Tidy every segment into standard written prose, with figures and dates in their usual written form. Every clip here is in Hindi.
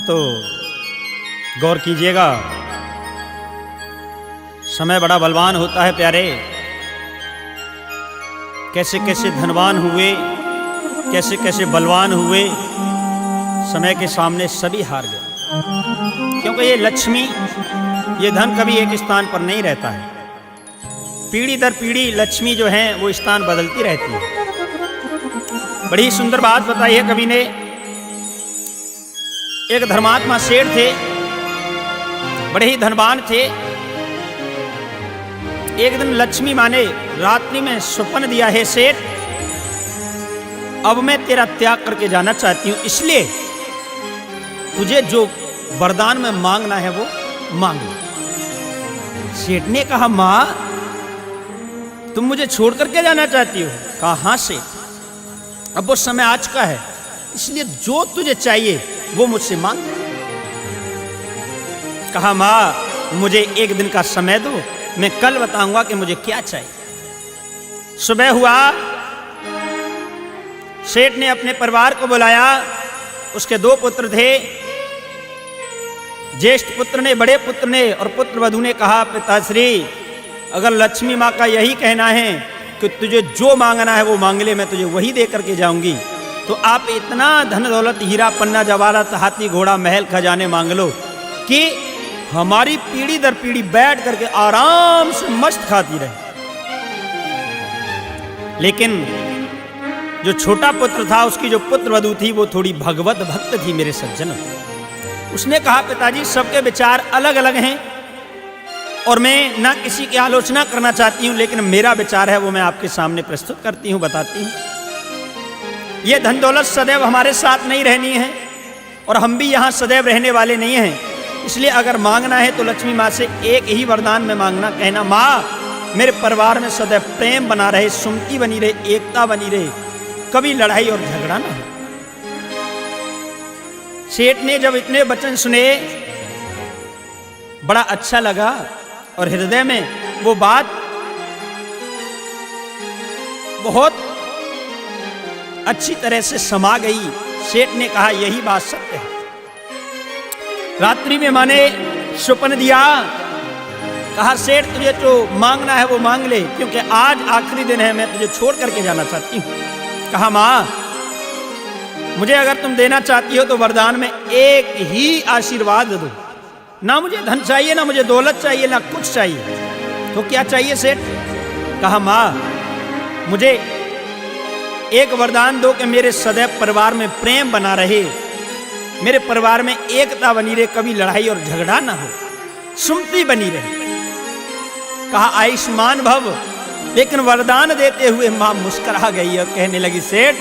तो गौर कीजिएगा, समय बड़ा बलवान होता है प्यारे। कैसे कैसे धनवान हुए, कैसे कैसे बलवान हुए, समय के सामने सभी हार गए। क्योंकि ये लक्ष्मी, ये धन कभी एक स्थान पर नहीं रहता है। पीढ़ी दर पीढ़ी लक्ष्मी जो है वो स्थान बदलती रहती है। बड़ी सुंदर बात बताई है कवि ने। एक धर्मात्मा सेठ थे, बड़े ही धनवान थे। एक दिन लक्ष्मी माँ ने रात्रि में स्वप्न दिया है, सेठ अब मैं तेरा त्याग करके जाना चाहती हूं, इसलिए तुझे जो वरदान में मांगना है वो मांग ले। सेठ ने कहा, माँ तुम मुझे छोड़ करके जाना चाहती हो? कहा, हाँ सेठ, अब वो समय आ चुका है, इसलिए जो तुझे चाहिए वो मुझसे मांग। कहा, माँ मुझे एक दिन का समय दो, मैं कल बताऊंगा कि मुझे क्या चाहिए। सुबह हुआ, सेठ ने अपने परिवार को बुलाया। उसके दो पुत्र थे। ज्येष्ठ पुत्र ने, बड़े पुत्र ने और पुत्र वधू ने कहा, पिताश्री अगर लक्ष्मी माँ का यही कहना है कि तुझे जो मांगना है वो मांग ले, मैं तुझे वही दे करके जाऊंगी, तो आप इतना धन दौलत, हीरा पन्ना जवाहरात, हाथी घोड़ा महल खजाने मांग लो कि हमारी पीढ़ी दर पीढ़ी बैठ करके आराम से मस्त खाती रहे। लेकिन जो छोटा पुत्र था, उसकी जो पुत्र वधू थी, वो थोड़ी भगवत भक्त थी मेरे सज्जन। उसने कहा, पिताजी सबके विचार अलग अलग हैं और मैं ना किसी की आलोचना करना चाहती हूं, लेकिन मेरा विचार है वो मैं आपके सामने प्रस्तुत करती हूं, बताती हूं। ये धन दौलत सदैव हमारे साथ नहीं रहनी है और हम भी यहाँ सदैव रहने वाले नहीं हैं। इसलिए अगर मांगना है तो लक्ष्मी माँ से एक ही वरदान में मांगना। कहना, माँ मेरे परिवार में सदैव प्रेम बना रहे, सुमति बनी रहे, एकता बनी रहे, कभी लड़ाई और झगड़ा ना हो। सेठ ने जब इतने वचन सुने बड़ा अच्छा लगा और हृदय में वो बात बहुत अच्छी तरह से समा गई। सेठ ने कहा, यही बात सत्य है। रात्रि में माने स्वप्न दिया। कहा, सेठ तुझे जो मांगना है वो मांग ले, क्योंकि आज आखिरी दिन है, मैं तुझे छोड़ करके जाना चाहती हूँ। कहा, माँ मुझे अगर तुम देना चाहती हो तो वरदान में एक ही आशीर्वाद दो, ना मुझे धन चाहिए, ना मुझे दौलत चाहिए, ना कुछ चाहिए। तो क्या चाहिए सेठ? कहा, माँ मुझे एक वरदान दो कि मेरे सदैव परिवार में प्रेम बना रहे, मेरे परिवार में एकता बनी रहे, कभी लड़ाई और झगड़ा ना हो, सुमति बनी रहे। कहा, आयुष्मान भव। लेकिन वरदान देते हुए मां मुस्कुरा गई और कहने लगी, सेठ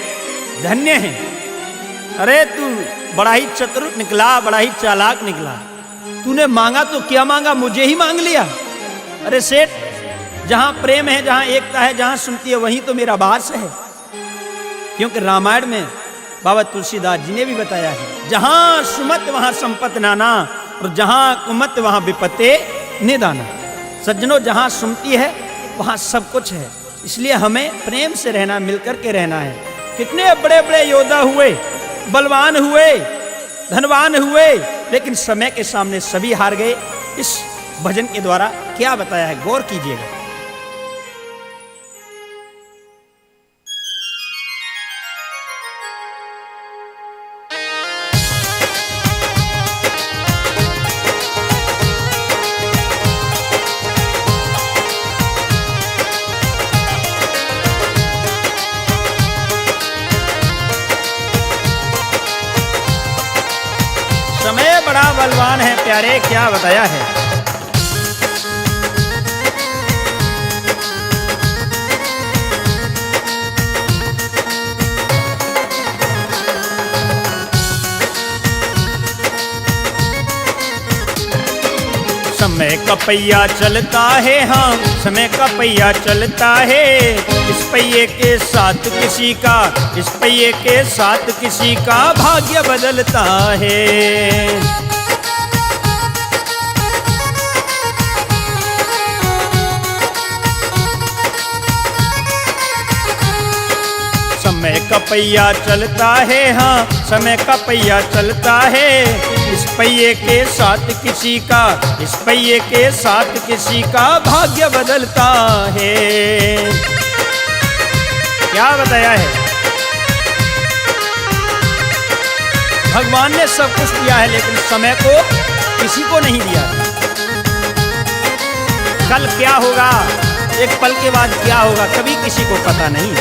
धन्य है, अरे तू बड़ा ही चतुर निकला, बड़ा ही चालाक निकला। तूने मांगा तो क्या मांगा, मुझे ही मांग लिया। अरे सेठ, जहां प्रेम है, जहां एकता है, जहां सुमति है, वहीं तो मेरा वास है। क्योंकि रामायण में बाबा तुलसीदास जी ने भी बताया है, जहां सुमत वहां संपत नाना और जहां कुमत वहां विपत्ति निदाना। सज्जनों, जहां सुमति है वहां सब कुछ है। इसलिए हमें प्रेम से रहना, मिलकर के रहना है। कितने बड़े बड़े योद्धा हुए, बलवान हुए, धनवान हुए, लेकिन समय के सामने सभी हार गए। इस भजन के द्वारा क्या बताया है, गौर कीजिएगा। समय बड़ा बलवान है प्यारे, क्या बताया है। समय का पहिया चलता है, हाँ समय का पहिया चलता है। इस पहिए के साथ किसी का, इस पहिए के साथ किसी का भाग्य बदलता है। समय का पहिया चलता है, हाँ समय का पहिया चलता है। इस पहिए के साथ किसी का, इस पहिए के साथ किसी का भाग्य बदलता है। क्या बताया है? भगवान ने सब कुछ दिया है लेकिन समय को किसी को नहीं दिया। कल क्या होगा, एक पल के बाद क्या होगा, कभी किसी को पता नहीं।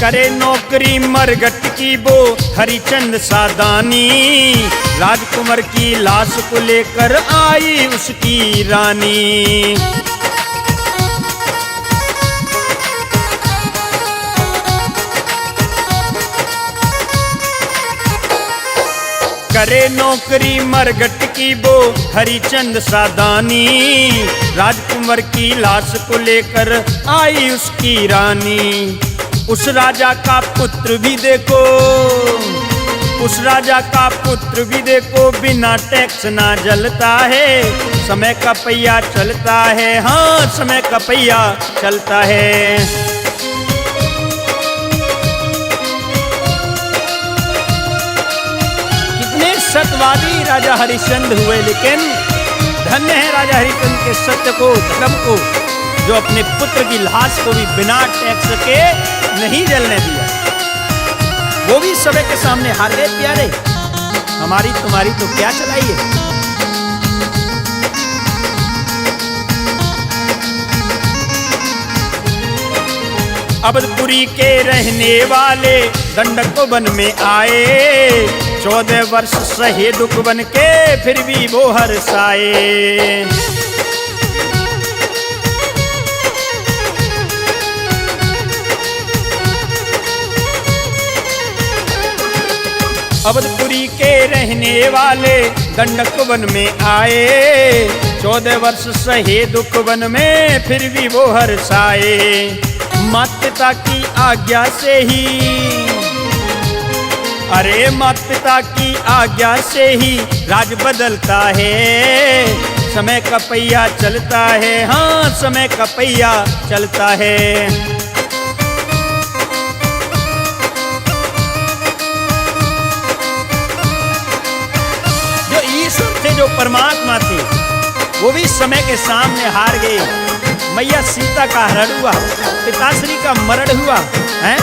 करे नौकरी मरघट की वो हरिचंद सादानी, राजकुमार की लाश को लेकर आई उसकी रानी। करे नौकरी मरघट की वो हरिचंद सादानी, राजकुमार की लाश को लेकर आई उसकी रानी। उस राजा का पुत्र भी देखो, उस राजा का पुत्र भी देखो, बिना टैक्स ना जलता है। समय का पहिया चलता है, हाँ समय का पहिया चलता है। सत्यवादी राजा हरिश्चंद्र हुए, लेकिन धन्य है राजा हरिश्चंद्र के सत्य को, धर्म को, जो अपने पुत्र की लाश को भी बिना टैक्स के नहीं जलने दिया। वो भी समय के सामने हार गए प्यारे। हमारी तुम्हारी तो क्या चलाई है। अवधपुरी के रहने वाले दंडक वन में आए, 14 वर्ष सहे दुख बन के फिर भी वो हर्षाए। अवधपुरी के रहने वाले दंडक वन में आए, 14 वर्ष सहे दुख वन में फिर भी वो हर्षाए। माता पिता की आज्ञा से ही, अरे माता पिता की आज्ञा से ही राज बदलता है। समय का पहिया चलता है, हाँ समय का पहिया चलता है। जो ईश्वर थे, जो परमात्मा थे, वो भी समय के सामने हार गए। मैया सीता का हरण हुआ, पिताश्री का मरण हुआ है।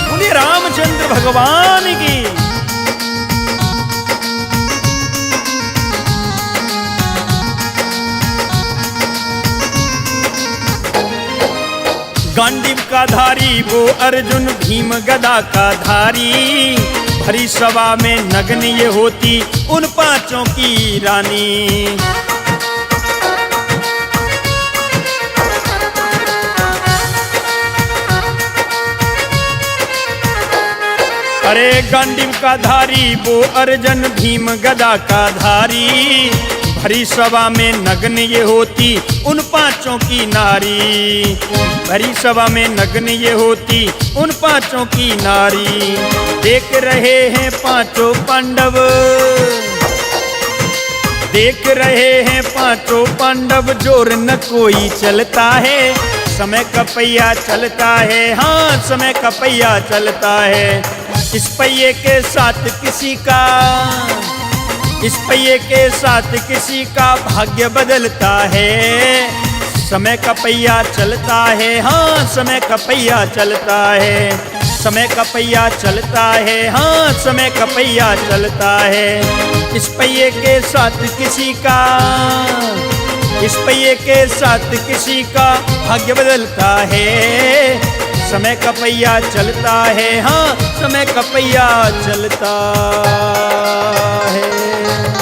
बोलिए रामचंद्र भगवान की। गांडीव का धारी वो अर्जुन, भीम गदा का धारी, भरी सभा में नग्न ये होती उन पांचों की रानी। अरे गांडीव का धारी वो अर्जुन, भीम गदा का धारी, भरी सभा में नग्न ये होती उन पांचों की नारी। भरी सभा में नग्न ये होती उन पांचों की नारी। देख रहे हैं पांचों पांडव, देख रहे हैं पांचों पांडव, जोर न कोई चलता है। समय का पहिया चलता है, हाँ समय का पहिया चलता है। इस पहिए के साथ किसी का, इस पहिए के साथ किसी का भाग्य बदलता है। समय का पहिया चलता है, हाँ समय का पहिया चलता है। समय का पहिया चलता है, हाँ समय का पहिया चलता है। इस पहिए के साथ किसी का, इस पहिए के साथ किसी का भाग्य बदलता है। समय का पहिया चलता है, हाँ समय का पहिया चलता है।